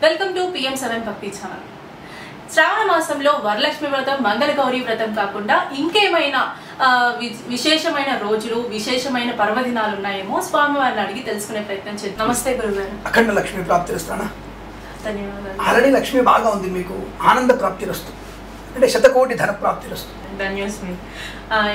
Welcome to PM7 భక్తి channel. శ్రావణ మాసంలో వరలక్ష్మి వ్రతం, మంగళగౌరి వ్రతం కాకుండా ఇంకేమైనా విశేషమైన రోజులు, విశేషమైన పర్వదినాలు ఉన్నాయేమో స్వామివారిని అడిగి తెలుసుకునే ప్రయత్నం చేద్దాం. నమస్తే గురుగారు. అఖండ లక్ష్మి ప్రాప్తిస్తానా? ధన్యవాదాలు. ఆల్రెడీ లక్ష్మి బాగా ఉంది, మీకు ఆనంద ప్రాప్తి వస్తుంది, అంటే శతకోటి ధన ప్రాప్తి వస్తుంది. ధన్యోస్మి.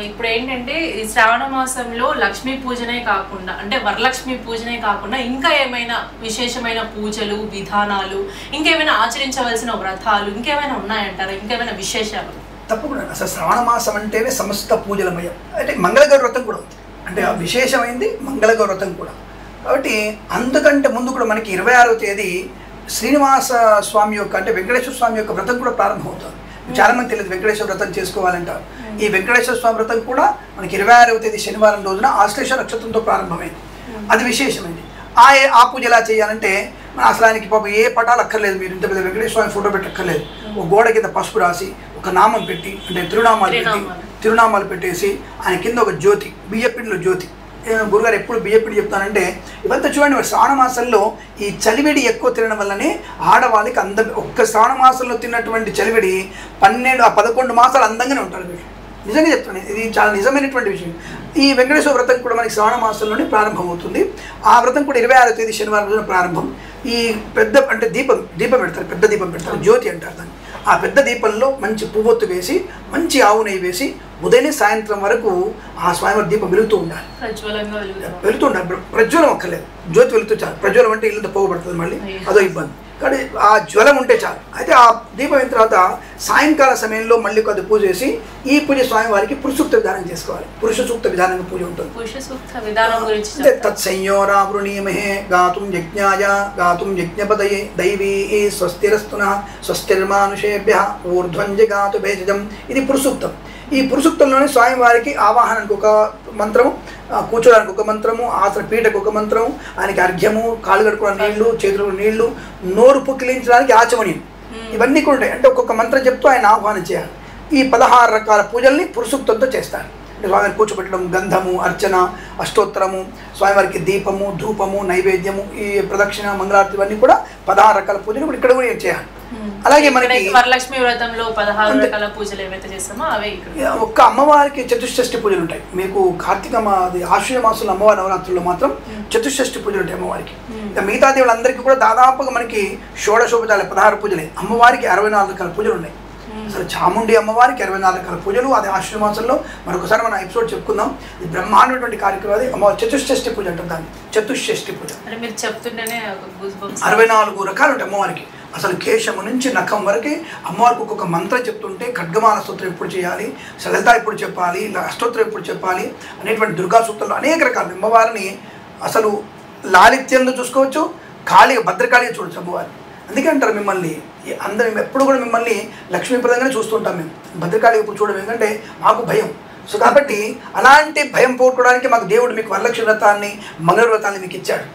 ఇప్పుడు ఏంటంటే ఈ శ్రావణ మాసంలో లక్ష్మీ పూజనే కాకుండా, అంటే వరలక్ష్మి పూజనే కాకుండా ఇంకా ఏమైనా విశేషమైన పూజలు, విధానాలు, ఇంకేమైనా ఆచరించవలసిన వ్రతాలు ఇంకేమైనా ఉన్నాయంటారా? ఇంకేమైనా విశేషాలు? తప్పకుండా. అసలు శ్రావణ మాసం అంటేనే సమస్త పూజలమయం. అంటే మంగళగౌరి వ్రతం కూడా ఉంది, అంటే ఆ విశేషమైంది మంగళగౌరి వ్రతం కూడా. కాబట్టి అందుకంటే ముందు కూడా మనకి 26వ తేదీ శ్రీనివాస స్వామి యొక్క, అంటే వెంకటేశ్వర స్వామి యొక్క వ్రతం కూడా ప్రారంభమవుతుంది. చాలా మంది తెలియదు వెంకటేశ్వర వ్రతం చేసుకోవాలంటారు. ఈ వెంకటేశ్వర స్వామి వ్రతం కూడా మనకి 26వ తేదీ శనివారం రోజున ఆశ్లేష నక్షత్రంతో ప్రారంభమైంది. అది విశేషమైంది. ఆ పూజ ఎలా చేయాలంటే, అసలు ఆయనకి పాప ఏ పటాలు అక్కర్లేదు, మీరు ఇంత పెద్ద వెంకటేశ్వర స్వామి ఫోటో పెట్టక్కర్లేదు. ఒక గోడ కింద పసుపు రాసి ఒక నామం పెట్టి, అంటే తిరునామాలు పెట్టేసి ఆయన కింద ఒక జ్యోతి, బియ్యపిండిలో జ్యోతి. గురుగారు ఎప్పుడు బియ్యపిండి చెప్తానంటే, ఇవంతా చూడండి, మరి శ్రావణ మాసంలో ఈ చలివిడి ఎక్కువ తినడం వల్లనే ఆడవాళ్ళకి అందం. ఒక్క శ్రావణ మాసంలో తిన్నటువంటి చలివిడి 11 మాసాలు అందంగానే ఉంటారు వీళ్ళు. నిజంగా చెప్తాను, ఇది చాలా నిజమైనటువంటి విషయం. ఈ వెంకటేశ్వర వ్రతం కూడా మనకి శ్రావణ మాసంలోనే ప్రారంభమవుతుంది. ఆ వ్రతం కూడా 26వ తేదీ శనివారం రోజున ప్రారంభం. ఈ పెద్ద, అంటే దీపం పెడతారు, పెద్ద దీపం పెడతారు, జ్యోతి అంటారు దాన్ని. ఆ పెద్ద దీపంలో మంచి పువ్వొత్తు వేసి, మంచి ఆవు నెయ్యి వేసి, ఉదయం సాయంత్రం వరకు ఆ స్వామివారి దీపం వెలుగుతూ ఉండాలి. వెళుతూ ఉండాలి, ప్రజ్వలం అక్కర్లేదు, జ్యోతి వెళుతూ చాలు. ప్రజ్వలం అంటే ఇల్లంతా పోగబడుతుంది, మళ్ళీ అదో ఇబ్బంది. కానీ ఆ జ్వలం ఉంటే చాలు. అయితే ఆ దీపం అయిన తర్వాత సాయంకాల సమయంలో మళ్ళీ కొద్ది పూజ చేసి, ఈ పూజ స్వామివారికి పురుషసూక్త విధానం చేసుకోవాలి. పురుష సూక్త విధానంగా పూజ ఉంటుంది. తత్సంయోరావృణీమహే గాతుం యజ్ఞాయ గాతుం యజ్ఞపదయే దైవీ స్వస్తిరస్తునః స్వస్తిర్మానుషేభ్యః ఊర్ధ్వం జగాతు భేషజం. ఇది పురుషసూక్తం. ఈ పురుషసూక్తంలోనే స్వామివారికి ఆవాహనానికి ఒక మంత్రము, కూర్చోడానికి ఒక మంత్రము, ఆసన పీఠకు ఒక మంత్రము, ఆయనకి అర్ఘ్యము, కాళ్ళు కడుక్కున్న నీళ్లు, చేతులకు నీళ్లు, నోరు పుక్కిలించడానికి ఆచమనీయం, ఇవన్నీ కూడా ఉంటాయి. అంటే ఒక్కొక్క మంత్రం చెప్తూ ఆయన ఆహ్వానం చేయాలి. ఈ 16 రకాల పూజల్ని పురుషసూక్తంతో చేస్తారు. అంటే స్వామివారికి కూర్చోబెట్టడం, గంధము, అర్చన, అష్టోత్తరము, స్వామివారికి దీపము, ధూపము, నైవేద్యము, ఈ ప్రదక్షిణ, మంగళారతి, ఇవన్నీ కూడా 16 రకాల పూజలు కూడా ఇక్కడ కూడా చేయాలి. అలాగే మనకి వరలక్ష్మి వ్రతంలో 16 రకాల పూజలు ఏవైతే చేస్తామో అవే ఇక్కడ. ఒక్క అమ్మవారికి చతుషష్ఠి పూజలు ఉంటాయి. మీకు కార్తీక ఆశ్వయుజ మాసంలో అమ్మవారి నవరాత్రుల్లో మాత్రం చతుషష్ఠి పూజలు ఉంటాయి అమ్మవారికి. ఇంకా మిగతా దేవుళ్ళందరికీ కూడా దాదాపుగా మనకి షోడశోపచారాలు 16 పూజలే. అమ్మవారికి 64 రకాల పూజలు ఉన్నాయి. అసలు చాముండి అమ్మవారికి 64 రకాల పూజలు. అది ఆశ్వయుజ మాసంలో మరొకసారి మన ఎపిసోడ్ చెప్పుకుందాం. ఇది బ్రహ్మాండమైనటువంటి కార్యక్రమం. అది అమ్మవారి చతుషష్ఠి పూజ అంటారు దాన్ని, చతుషష్ఠి పూజ. మీరు చెప్తుంటేనే 64 రకాలు ఉంటాయి అమ్మవారికి. అసలు కేశము నుంచి నఖం వరకు అమ్మవారికి ఒక్కొక్క మంత్రం చెప్తుంటే, ఖడ్గమాల స్తోత్రం ఎప్పుడు చేయాలి, లలిత ఎప్పుడు చెప్పాలి, అష్టోత్తరం ఎప్పుడు చెప్పాలి అనేటువంటి దుర్గా సూక్తంలో అనేక రకాలు. అమ్మవారిని అసలు లాలిత్యంలో చూసుకోవచ్చు, ఖాళీగా భద్రకాళిగా చూడవచ్చు అమ్మవారిని. అందుకే అంటారు మిమ్మల్ని అందరం ఎప్పుడు కూడా మిమ్మల్ని లక్ష్మీప్రదంగానే చూస్తుంటాం మేము. భద్రకాళిగా ఇప్పుడు చూడడం ఎందుకంటే మాకు భయం. సో కాబట్టి అలాంటి భయం పోగొట్టడానికి మాకు దేవుడు మీకు వరలక్ష్మి వ్రతాన్ని, మంగళ వ్రతాన్ని మీకు ఇచ్చాడు.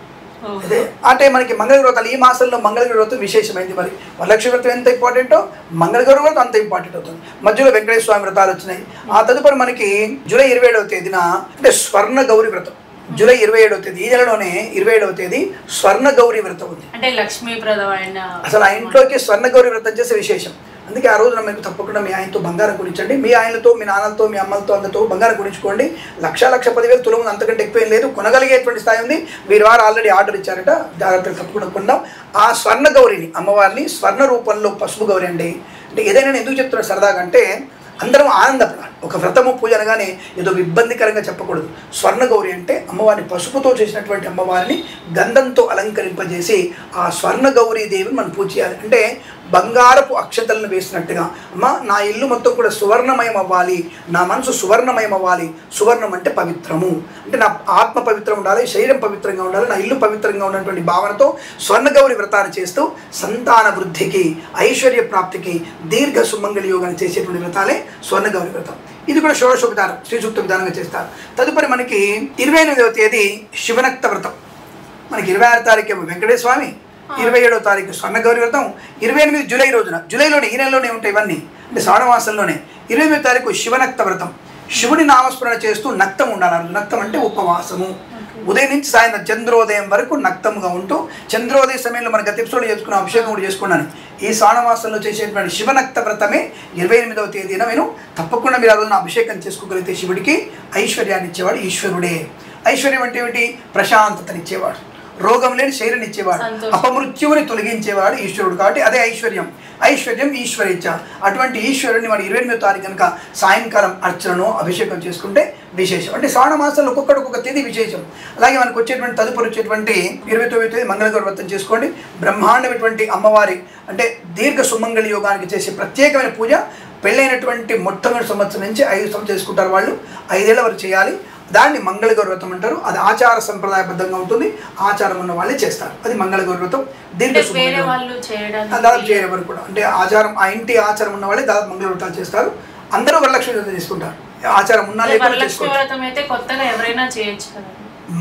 అదే అంటే మనకి మంగళ వ్రతాలు ఈ మాసంలో మంగళగౌరి వ్రతం విశేషమైంది. మరి వరలక్ష్మి వ్రతం ఎంత ఇంపార్టెంటో మంగళగౌరి వ్రతం అంత ఇంపార్టెంట్ అవుతుంది. మధ్యలో వెంకటేశ్వర స్వామి వ్రతాలు వచ్చినాయి. ఆ తదుపరి మనకి జూలై 27వ తేదీన అంటే స్వర్ణ గౌరి వ్రతం. జూలై 27వ తేదీ, ఈ నెలలోనే 27వ తేదీ స్వర్ణ గౌరి వ్రతం ఉంది. అంటే లక్ష్మీప్రదమైన, అసలు ఆ ఇంట్లోకి స్వర్ణ గౌరి వ్రతం చేసే విశేషం. అందుకే ఆ రోజున మీకు తప్పకుండా మీ ఆయనతో బంగారం కొనించండి. మీ ఆయనతో, మీ నాన్నలతో, మీ అమ్మలతో అందరితో బంగారం కొనించుకోండి. 1,10,000 తులము, అంతకంటే ఎక్కువ ఏం లేదు. కొనగలిగేటువంటి స్థాయి ఉంది. వీరి వారు ఆల్రెడీ ఆర్డర్ ఇచ్చారట, జాగ్రత్తగా తప్పకుండా కొందాం. ఆ స్వర్ణ గౌరిని, అమ్మవారిని స్వర్ణ రూపంలో పసుపు గౌరి అండి. అంటే ఏదైనా ఎందుకు చెప్తున్నారు సరదాగా అంటే, అందరం ఆనందపడాలి. ఒక వ్రతము పూజ అనగానే ఏదో ఇబ్బందికరంగా చెప్పకూడదు. స్వర్ణ గౌరి అంటే అమ్మవారిని పసుపుతో చేసినటువంటి అమ్మవారిని గంధంతో అలంకరింపజేసి ఆ స్వర్ణ గౌరీ దేవిని మనం పూజ చేయాలి. అంటే బంగారపు అక్షతలను వేసినట్టుగా, అమ్మ నా ఇల్లు మొత్తం కూడా సువర్ణమయం అవ్వాలి, నా మనసు సువర్ణమయం అవ్వాలి. సువర్ణం అంటే పవిత్రము, అంటే నా ఆత్మ పవిత్రం ఉండాలి, శరీరం పవిత్రంగా ఉండాలి, నా ఇల్లు పవిత్రంగా ఉన్నటువంటి భావనతో స్వర్ణగౌరి వ్రతాన్ని చేస్తూ సంతాన వృద్ధికి, ఐశ్వర్య ప్రాప్తికి, దీర్ఘ సుమంగళి యోగాన్ని చేసేటువంటి వ్రతాలే స్వర్ణగౌరి వ్రతం. ఇది కూడా షోడశోపచారం, శ్రీసూక్త విధానంగా చేస్తారు. తదుపరి మనకి 28వ తేదీ శివనక్త వ్రతం. మనకి 26వ తారీఖు వెంకటేశ్వర స్వామి, 27వ తారీఖు స్వర్ణగౌరి వ్రతం, 28 జూలై రోజున, జూలైలోనే ఈ నెలలోనే ఉంటాయి ఇవన్నీ, అంటే శ్రావణ మాసంలోనే 28వ తారీఖు శివనక్త వ్రతం. శివుడి నామస్మరణ చేస్తూ నక్తం ఉండాలి. నక్తం అంటే ఉపవాసము. ఉదయం నుంచి సాయంత్రం చంద్రోదయం వరకు నక్తముగా ఉంటూ, చంద్రోదయ సమయంలో మన గత ఎపిసోడ్లో చేసుకున్న అభిషేకం కూడా చేసుకున్నాను. ఈ శ్రావణ మాసంలో చేసేటువంటి శివనక్త వ్రతమే 28వ తేదీన నేను తప్పకుండా మీరు ఆ రోజున అభిషేకం చేసుకోగలిగితే శివుడికి ఐశ్వర్యాన్ని ఇచ్చేవాడు ఈశ్వరుడే. ఐశ్వర్యం అంటే ఏమిటి? ప్రశాంతతనిచ్చేవాడు, రోగం లేని శరీరాన్ని ఇచ్చేవాడు, అపమృత్యువుని తొలగించేవాడు ఈశ్వరుడు. కాబట్టి అదే ఐశ్వర్యం. ఐశ్వర్యం ఈశ్వరేచ్ఛ. అటువంటి ఈశ్వరుడిని మనం 28వ తారీఖు కనుక సాయంకాలం అర్చనను అభిషేకం చేసుకుంటే విశేషం. అంటే శ్రావణ మాసంలో ఒక్కొక్క తేదీ విశేషం. అలాగే మనకు వచ్చేటువంటి తదుపరి వచ్చేటువంటి 29వ తేదీ మంగళగౌర వ్రతం చేసుకోండి. బ్రహ్మాండమైనటువంటి అమ్మవారి అంటే దీర్ఘ సుమంగళి యోగానికి చేసే ప్రత్యేకమైన పూజ. పెళ్ళైనటువంటి మొట్టమొదటి సంవత్సరం నుంచి 5 సంవత్సరాలు చేసుకుంటారు వాళ్ళు. 5 ఏళ్ల వరకు చేయాలి. దాన్ని మంగళగౌర వ్రతం అంటారు. అది ఆచార సంప్రదాయబద్ధంగా ఉంటుంది. ఆచారం ఉన్న వాళ్ళే చేస్తారు. అది మంగళగౌర వ్రతం. దీంట్లో దాదాపు చేయడం వరకు కూడా అంటే ఆచారం, ఆ ఇంటి ఆచారం ఉన్న వాళ్ళే దాదాపు మంగళ వ్రతాలు చేస్తారు. అందరూ వరలక్ష్మి వ్రతం చేసుకుంటారు. ఆచారం ఉన్నా లేకుండా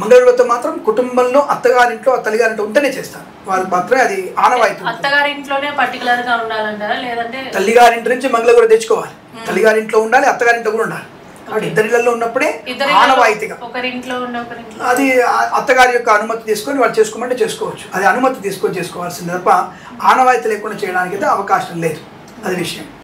మంగళ వ్రతం మాత్రం కుటుంబంలో అత్తగారింట్లో తల్లిగారింట్లో ఉంటేనే చేస్తారు. వాళ్ళు మాత్రమే అది ఆనవాయితీ. అత్తగారింట్లోనే పర్టికులర్ గా ఉండాలంటారా లేదంటే తల్లిగారింటి నుంచి మంగళగౌర తెచ్చుకోవాలి. తల్లిగారింట్లో ఉండాలి, అత్తగారింట్లో కూడా ఉండాలి. కాబట్టి ఇద్దరిళ్ళల్లో ఉన్నప్పుడే ఆనవాయితీగా అది అత్తగారి యొక్క అనుమతి తీసుకొని వాళ్ళు చేసుకోమంటే చేసుకోవచ్చు. అది అనుమతి తీసుకొని చేసుకోవాల్సింది తప్ప ఆనవాయితీ లేకుండా చేయడానికి అయితే అవకాశం లేదు. అది విషయం.